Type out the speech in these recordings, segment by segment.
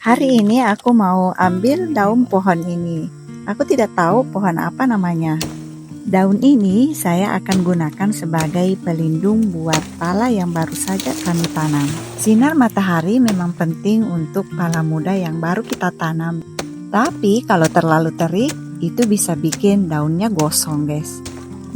Hari ini aku mau ambil daun pohon ini. Aku tidak tahu pohon apa namanya. Daun ini saya akan gunakan sebagai pelindung buat pala yang baru saja kami tanam. Sinar matahari memang penting untuk pala muda yang baru kita tanam. Tapi kalau terlalu terik, itu bisa bikin daunnya gosong, guys.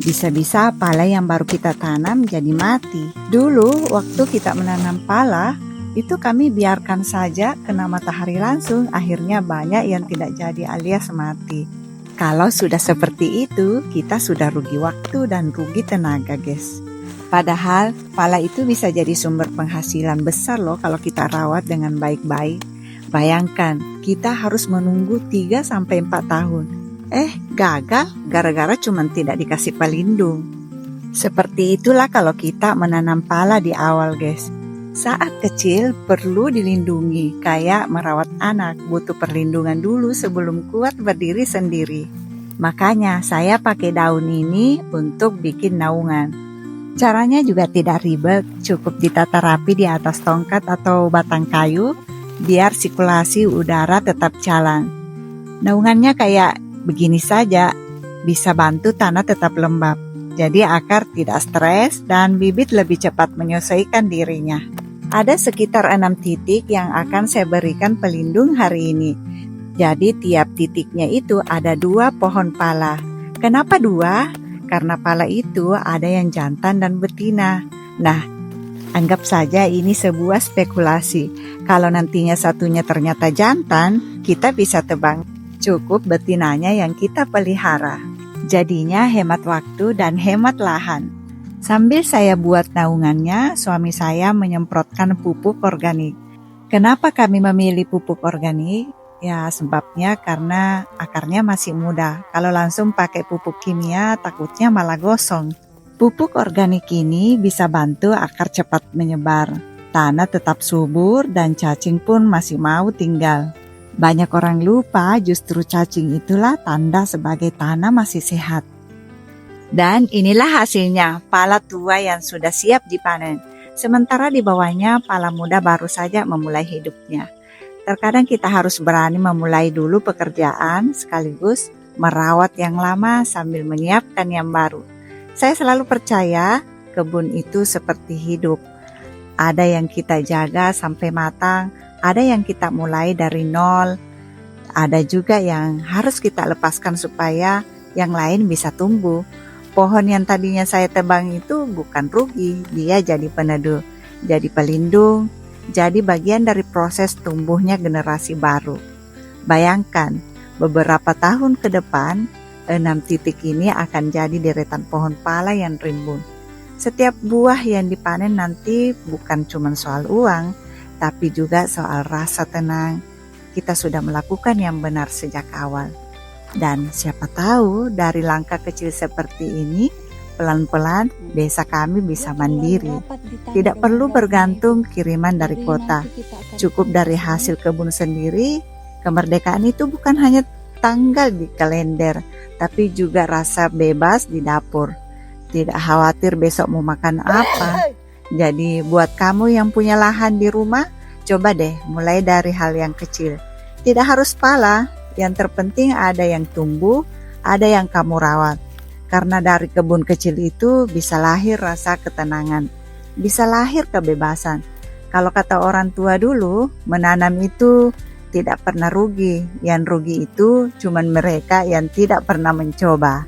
Bisa-bisa pala yang baru kita tanam jadi mati. Dulu waktu kita menanam pala, itu kami biarkan saja kena matahari langsung, akhirnya banyak yang tidak jadi alias mati. Kalau sudah seperti itu, kita sudah rugi waktu dan rugi tenaga, guys. Padahal pala itu bisa jadi sumber penghasilan besar loh kalau kita rawat dengan baik-baik. Bayangkan, kita harus menunggu 3-4 tahun. Gagal gara-gara cuma tidak dikasih pelindung. Seperti itulah kalau kita menanam pala di awal, guys. Saat kecil perlu dilindungi, kayak merawat anak, butuh perlindungan dulu sebelum kuat berdiri sendiri. Makanya saya pakai daun ini untuk bikin naungan. Caranya juga tidak ribet, cukup ditata rapi di atas tongkat atau batang kayu, biar sirkulasi udara tetap jalan. Naungannya kayak begini saja, bisa bantu tanah tetap lembab. Jadi akar tidak stres dan bibit lebih cepat menyesuaikan dirinya. Ada sekitar 6 titik yang akan saya berikan pelindung hari ini. Jadi tiap titiknya itu ada 2 pohon pala. Kenapa 2? Karena pala itu ada yang jantan dan betina. Nah, anggap saja ini sebuah spekulasi. Kalau nantinya satunya ternyata jantan, kita bisa tebang. Cukup betinanya yang kita pelihara. Jadinya hemat waktu dan hemat lahan. Sambil saya buat naungannya, suami saya menyemprotkan pupuk organik. Kenapa kami memilih pupuk organik? Ya, sebabnya karena akarnya masih muda. Kalau langsung pakai pupuk kimia, takutnya malah gosong. Pupuk organik ini bisa bantu akar cepat menyebar. Tanah tetap subur dan cacing pun masih mau tinggal. Banyak orang lupa justru cacing itulah tanda sebagai tanah masih sehat. Dan inilah hasilnya, pala tua yang sudah siap dipanen. Sementara di bawahnya pala muda baru saja memulai hidupnya. Terkadang kita harus berani memulai dulu pekerjaan sekaligus merawat yang lama sambil menyiapkan yang baru. Saya selalu percaya kebun itu seperti hidup. Ada yang kita jaga sampai matang, ada yang kita mulai dari nol, ada juga yang harus kita lepaskan supaya yang lain bisa tumbuh. Pohon yang tadinya saya tebang itu bukan rugi, dia jadi peneduh, jadi pelindung, jadi bagian dari proses tumbuhnya generasi baru. Bayangkan, beberapa tahun ke depan, 6 titik ini akan jadi deretan pohon pala yang rimbun. Setiap buah yang dipanen nanti bukan cuma soal uang, tapi juga soal rasa tenang. Kita sudah melakukan yang benar sejak awal. Dan siapa tahu dari langkah kecil seperti ini, pelan-pelan desa kami bisa mandiri. Tidak perlu bergantung kiriman dari kota. Cukup dari hasil kebun sendiri. Kemerdekaan itu bukan hanya tanggal di kalender, tapi juga rasa bebas di dapur. Tidak khawatir besok mau makan apa. Jadi buat kamu yang punya lahan di rumah, coba deh mulai dari hal yang kecil. Tidak harus pala, yang terpenting ada yang tumbuh, ada yang kamu rawat. Karena dari kebun kecil itu bisa lahir rasa ketenangan, bisa lahir kebebasan. Kalau kata orang tua dulu, menanam itu tidak pernah rugi. Yang rugi itu cuma mereka yang tidak pernah mencoba.